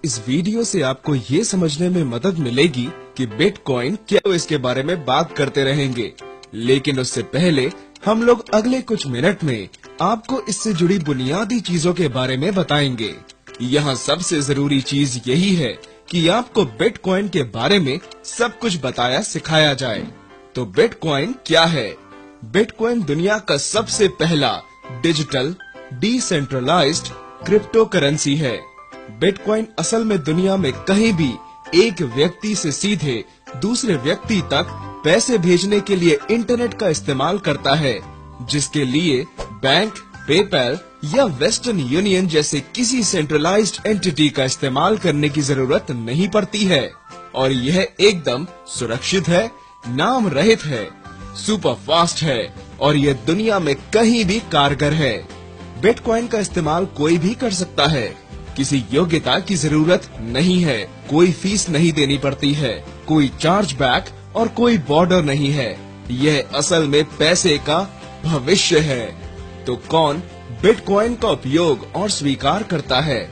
इस वीडियो से आपको ये समझने में मदद मिलेगी कि बिटकॉइन क्या, तो इसके बारे में बात करते रहेंगे। लेकिन उससे पहले हम लोग अगले कुछ मिनट में आपको इससे जुड़ी बुनियादी चीजों के बारे में बताएंगे। यहाँ सबसे जरूरी चीज यही है कि आपको बिटकॉइन के बारे में सब कुछ बताया सिखाया जाए। तो बिटकॉइन क्या है? बिटकॉइन दुनिया का सबसे पहला डिजिटल डिसेंट्रलाइज्ड क्रिप्टो करेंसी है। बिटकॉइन असल में दुनिया में कहीं भी एक व्यक्ति से सीधे दूसरे व्यक्ति तक पैसे भेजने के लिए इंटरनेट का इस्तेमाल करता है, जिसके लिए बैंक, पेपैल या वेस्टर्न यूनियन जैसे किसी सेंट्रलाइज्ड एंटिटी का इस्तेमाल करने की जरूरत नहीं पड़ती है। और यह एकदम सुरक्षित है, नाम रहित है, सुपर फास्ट है और यह दुनिया में कहीं भी कारगर है। बिटकॉइन का इस्तेमाल कोई भी कर सकता है, किसी योग्यता की जरूरत नहीं है, कोई फीस नहीं देनी पड़ती है, कोई चार्ज बैक और कोई बॉर्डर नहीं है। यह असल में पैसे का भविष्य है। तो कौन बिटकॉइन का उपयोग और स्वीकार करता है?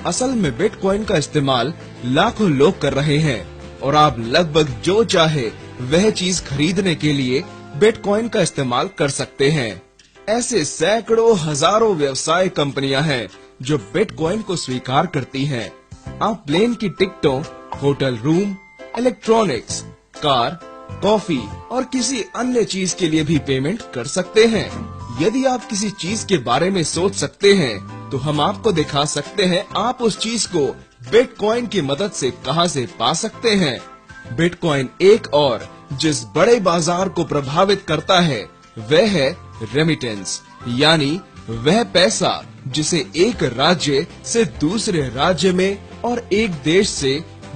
असल में बिटकॉइन का इस्तेमाल लाखों लोग कर रहे हैं और आप लगभग जो चाहे वह चीज खरीदने के लिए बिटकॉइन का इस्तेमाल कर सकते हैं। ऐसे सैकड़ों हजारों व्यवसाय कंपनियां हैं जो बिटकॉइन को स्वीकार करती हैं। आप प्लेन की टिकटों, hotel room, electronics, car, coffee और किसी अन्य चीज के लिए भी पेमेंट कर सकते हैं। यदि आप किसी चीज के बारे में सोच सकते हैं तो हम आपको दिखा सकते हैं आप उस चीज को बिटकॉइन की मदद से कहां से पा सकते हैं। बिटकॉइन एक और जिस बड़े बाजार को प्रभावित करता है वह है रेमिटेंस, यानी वह पैसा जिसे एक राज्य से दूसरे राज्य में और एक देश से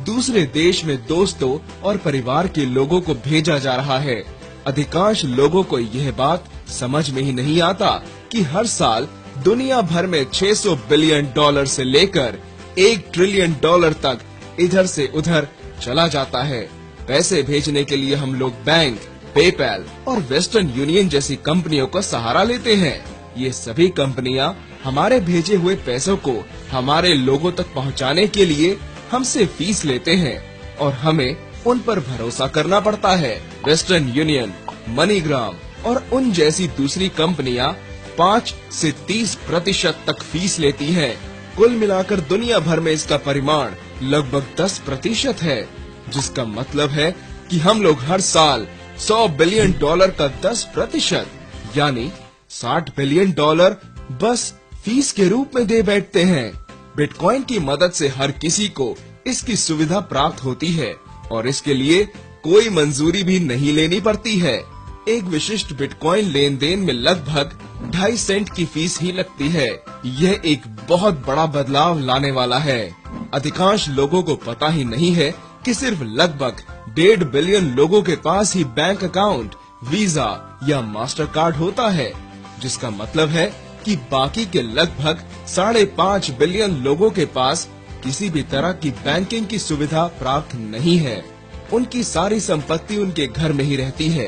दूसरे देश में दोस्तों और परिवार के लोगों को भेजा जा रहा है। अधिकांश लोगों को यह बात समझ में ही नहीं आता कि हर साल दुनिया भर में 600 बिलियन डॉलर से लेकर 1 ट्रिलियन डॉलर तक इधर से उधर चला जाता है। पैसे भेजने के लिए हम लोग बैंक, पेपैल और वेस्टर्न यूनियन जैसी कंपनियों का सहारा लेते हैं। ये सभी कंपनियां हमारे भेजे हुए पैसों को हमारे लोगों तक पहुंचाने के लिए हमसे फीस लेते हैं और हमें उन पर भरोसा करना पड़ता है। वेस्टर्न यूनियन, मनीग्राम और उन जैसी दूसरी कंपनियां 5 से 30% तक फीस लेती हैं। कुल मिलाकर दुनिया भर में इसका परिमाण लगभग 10% है, जिसका मतलब है कि हम लोग हर साल 100 बिलियन डॉलर का 10% यानी 60 बिलियन डॉलर बस फीस के रूप में दे बैठते हैं। बिटकॉइन की मदद से हर किसी को इसकी सुविधा प्राप्त होती है और इसके लिए कोई मंजूरी भी नहीं लेनी पड़ती है। एक विशिष्ट बिटकॉइन लेन देन में लगभग 2.5 सेंट की फीस ही लगती है। यह एक बहुत बड़ा बदलाव लाने वाला है। अधिकांश लोगों को पता ही नहीं है कि सिर्फ लगभग 1.5 बिलियन लोगों के पास ही बैंक अकाउंट, वीजा या मास्टर कार्ड होता है, जिसका मतलब है कि बाकी के लगभग 5.5 बिलियन लोगों के पास किसी भी तरह की बैंकिंग की सुविधा प्राप्त नहीं है। उनकी सारी संपत्ति उनके घर में ही रहती है।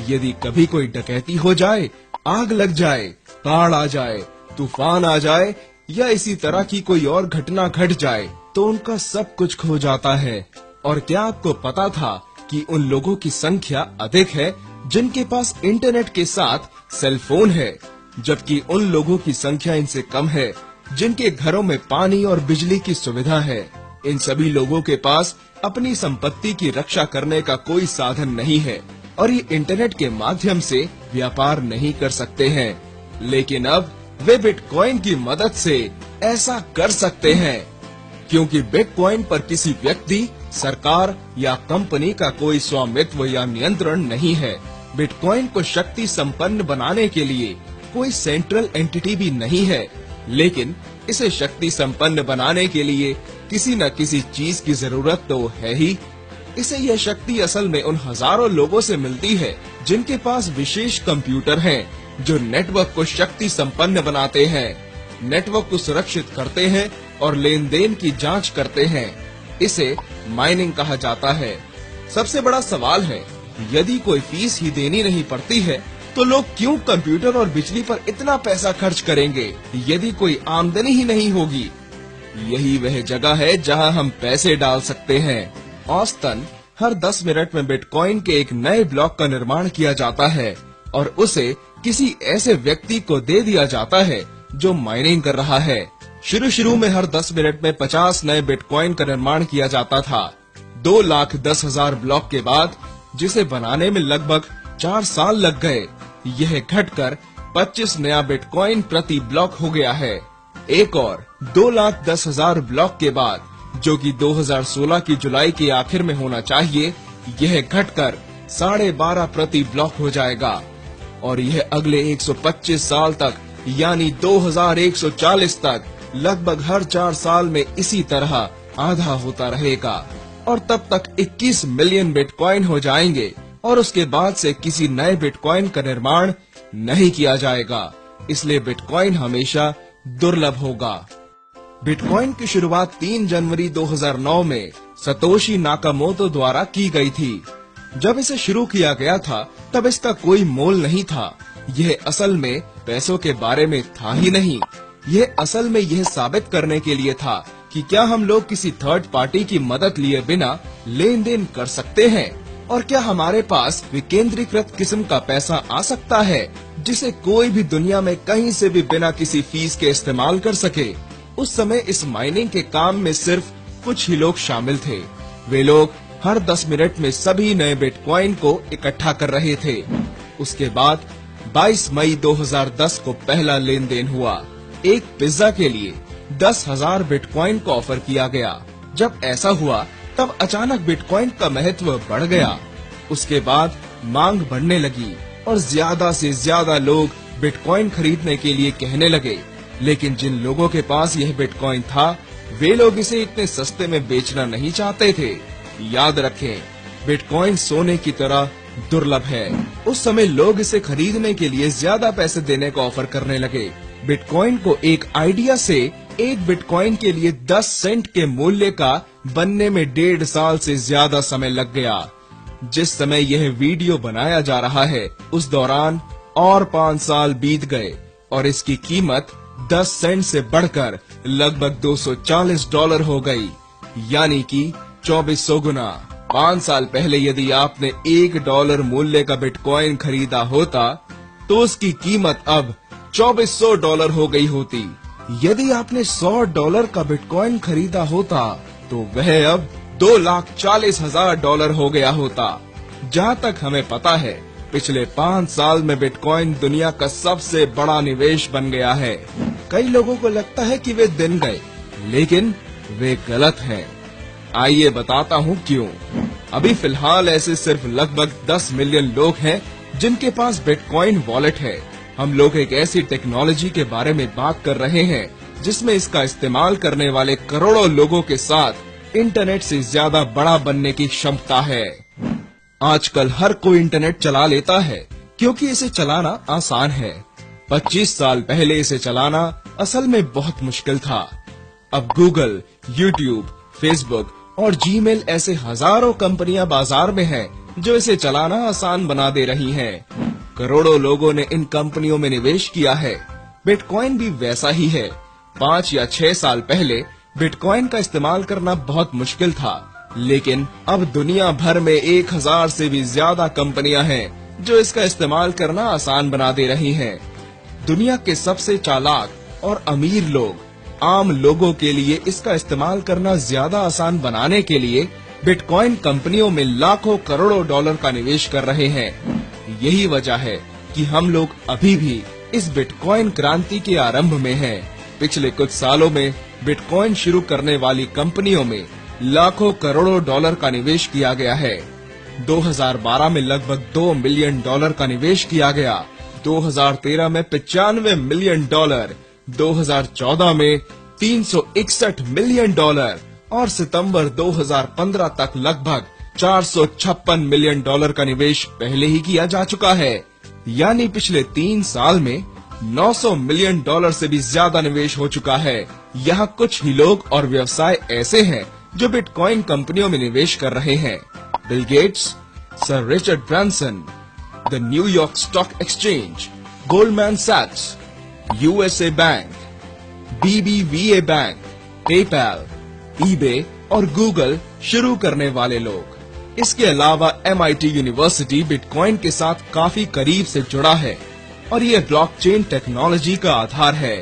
यदि कभी कोई डकैती हो जाए, आग लग जाए, बाढ़ आ जाए, तूफान आ जाए या इसी तरह की कोई और घटना घट जाए तो उनका सब कुछ खो जाता है। और क्या आपको पता था कि उन लोगों की संख्या अधिक है जिनके पास इंटरनेट के साथ सेल फोन है, जबकि उन लोगों की संख्या इनसे कम है जिनके घरों में पानी और बिजली की सुविधा है। इन सभी लोगों के पास अपनी संपत्ति की रक्षा करने का कोई साधन नहीं है और ये इंटरनेट के माध्यम से व्यापार नहीं कर सकते हैं। लेकिन अब वे बिटकॉइन की मदद से ऐसा कर सकते हैं, क्योंकि बिटकॉइन पर किसी व्यक्ति, सरकार या कंपनी का कोई स्वामित्व या नियंत्रण नहीं है। बिटकॉइन को शक्ति संपन्न बनाने के लिए कोई सेंट्रल एंटिटी भी नहीं है, लेकिन इसे शक्ति संपन्न बनाने के लिए किसी न किसी चीज की जरूरत तो है ही। इसे यह शक्ति असल में उन हजारों लोगों से मिलती है जिनके पास विशेष कंप्यूटर हैं, जो नेटवर्क को शक्ति संपन्न बनाते हैं, नेटवर्क को सुरक्षित करते हैं और लेन देन की जांच करते हैं। इसे माइनिंग कहा जाता है। सबसे बड़ा सवाल है, यदि कोई फीस ही देनी नहीं पड़ती है तो लोग क्यों कंप्यूटर और बिजली पर इतना पैसा खर्च करेंगे यदि कोई आमदनी ही नहीं होगी? यही वह जगह है जहां हम पैसे डाल सकते हैं। औसतन हर 10 मिनट में बिटकॉइन के एक नए ब्लॉक का निर्माण किया जाता है और उसे किसी ऐसे व्यक्ति को दे दिया जाता है जो माइनिंग कर रहा है। शुरू में हर 10 मिनट में 50 नए बिटकॉइन का निर्माण किया जाता था। 2,10,000 ब्लॉक के बाद, जिसे बनाने में लगभग 4 साल लग गए, यह घटकर 25 नया बिटकॉइन प्रति ब्लॉक हो गया है। एक और 2,10,000 ब्लॉक के बाद, जो कि 2016 की जुलाई के आखिर में होना चाहिए, यह घटकर 12.5 प्रति ब्लॉक हो जाएगा और यह अगले 125 साल तक यानी 2140 तक लगभग हर 4 साल में इसी तरह आधा होता रहेगा और तब तक 21 मिलियन बिटकॉइन हो जाएंगे और उसके बाद से किसी नए बिटकॉइन का निर्माण नहीं किया जाएगा। इसलिए बिटकॉइन हमेशा दुर्लभ होगा। बिटकॉइन की शुरुआत 3 जनवरी 2009 में सतोशी नाकामोटो द्वारा की गई थी। जब इसे शुरू किया गया था तब इसका कोई मोल नहीं था। यह असल में पैसों के बारे में था ही नहीं। यह असल में यह साबित करने के लिए था कि क्या हम लोग किसी थर्ड पार्टी की मदद लिए बिना लेन देन कर सकते हैं और क्या हमारे पास विकेंद्रीकृत किस्म का पैसा आ सकता है जिसे कोई भी दुनिया में कहीं से भी बिना किसी फीस के इस्तेमाल कर सके। उस समय इस माइनिंग के काम में सिर्फ कुछ ही लोग शामिल थे। वे लोग हर 10 मिनट में सभी नए बिटकॉइन को इकट्ठा कर रहे थे। उसके बाद 22 मई 2010 को पहला लेन देन हुआ। एक पिज्जा के लिए 10,000 बिटकॉइन को ऑफर किया गया। जब ऐसा हुआ तब अचानक बिटकॉइन का महत्व बढ़ गया। उसके बाद मांग बढ़ने लगी और ज्यादा से ज्यादा लोग बिटकॉइन खरीदने के लिए कहने लगे। लेकिन जिन लोगों के पास यह बिटकॉइन था, वे लोग इसे इतने सस्ते में बेचना नहीं चाहते थे। याद रखें, बिटकॉइन सोने की तरह दुर्लभ है। उस समय लोग इसे खरीदने के लिए ज्यादा पैसे देने का ऑफर करने लगे। बिटकॉइन को एक आइडिया से एक बिटकॉइन के लिए 10 सेंट के मूल्य का बनने में 1.5 साल से ज्यादा समय लग गया। जिस समय यह वीडियो बनाया जा रहा है उस दौरान और 5 साल बीत गए और इसकी कीमत 10 सेंट से बढ़कर लगभग $240 हो गई, यानी कि 2400 गुना। 5 साल पहले यदि आपने $1 मूल्य का बिटकॉइन खरीदा होता तो उसकी कीमत अब $2400 हो गई होती। यदि आपने $100 का बिटकॉइन खरीदा होता तो वह अब $2,40,000 हो गया होता। जहाँ तक हमें पता है, पिछले 5 साल में बिटकॉइन दुनिया का सबसे बड़ा निवेश बन गया है। कई लोगों को लगता है कि वे दिन गए, लेकिन वे गलत हैं। आइए बताता हूँ क्यों। अभी फिलहाल ऐसे सिर्फ लगभग 10 मिलियन लोग हैं जिनके पास बिटकॉइन वॉलेट है। हम लोग एक ऐसी टेक्नोलॉजी के बारे में बात कर रहे हैं जिसमें इसका इस्तेमाल करने वाले करोड़ों लोगों के साथ इंटरनेट से ज्यादा बड़ा बनने की क्षमता है। आजकल हर कोई इंटरनेट चला लेता है क्योंकि इसे चलाना आसान है। 25 साल पहले इसे चलाना असल में बहुत मुश्किल था। अब गूगल, यूट्यूब, फेसबुक और जीमेल ऐसे हजारों कंपनियां बाजार में हैं जो इसे चलाना आसान बना दे रही हैं। करोड़ों लोगों ने इन कंपनियों में निवेश किया है। बिटकॉइन भी वैसा ही है। 5 या 6 साल पहले बिटकॉइन का इस्तेमाल करना बहुत मुश्किल था, लेकिन अब दुनिया भर में 1000 से भी ज्यादा कंपनियां हैं जो इसका इस्तेमाल करना आसान बना दे रही हैं। दुनिया के सबसे चालाक और अमीर लोग आम लोगों के लिए इसका इस्तेमाल करना ज्यादा आसान बनाने के लिए बिटकॉइन कंपनियों में लाखों करोड़ों डॉलर का निवेश कर रहे हैं। यही वजह है कि हम लोग अभी भी इस बिटकॉइन क्रांति के आरंभ में हैं। पिछले कुछ सालों में बिटकॉइन शुरू करने वाली कंपनियों में लाखों करोड़ों डॉलर का निवेश किया गया है। 2012 में लगभग $2 मिलियन का निवेश किया गया, 2013 में $95 मिलियन, 2014 में $361 मिलियन और सितंबर 2015 तक लगभग $456 मिलियन का निवेश पहले ही किया जा चुका है। यानी पिछले 3 साल में $900 मिलियन से भी ज्यादा निवेश हो चुका है। यहाँ कुछ ही लोग और व्यवसाय ऐसे हैं जो बिटकॉइन कंपनियों में निवेश कर रहे हैं। Bill Gates, sir Richard Branson, the New York stock exchange, Goldman सैक्स, USA bank, BBVA bank, PayPal, eBay और गूगल शुरू करने वाले लोग। इसके अलावा MIT यूनिवर्सिटी बिटकॉइन के साथ काफी करीब से जुड़ा है और ये ब्लॉकचेन टेक्नोलॉजी का आधार है।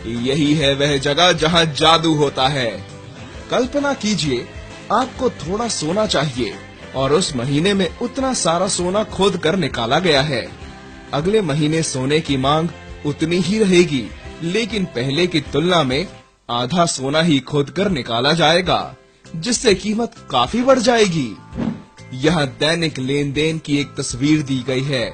यही है वह जगह जहां जादू होता है। कल्पना कीजिए आपको थोड़ा सोना चाहिए और उस महीने में उतना सारा सोना खोद कर निकाला गया है। अगले महीने सोने की मांग उतनी ही रहेगी, लेकिन पहले की तुलना में आधा सोना ही खोद कर निकाला जाएगा, जिससे कीमत काफी बढ़ जाएगी। यहाँ दैनिक लेन देन की एक तस्वीर दी गई है।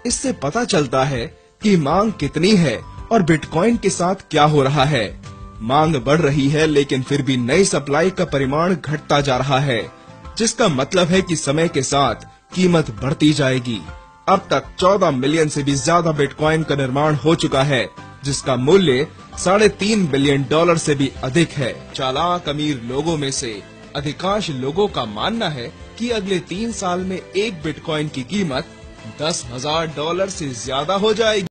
इससे पता चलता है कि मांग कितनी है और बिटकॉइन के साथ क्या हो रहा है। मांग बढ़ रही है, लेकिन फिर भी नई सप्लाई का परिमाण घटता जा रहा है, जिसका मतलब है कि समय के साथ कीमत बढ़ती जाएगी। अब तक 14 मिलियन से भी ज्यादा बिटकॉइन का निर्माण हो चुका है, जिसका मूल्य $3.5 बिलियन से भी अधिक है। चालाक अमीर लोगों में से अधिकांश लोगों का मानना है कि अगले 3 साल में एक बिटकॉइन की कीमत $10,000 से ज्यादा हो जाएगी।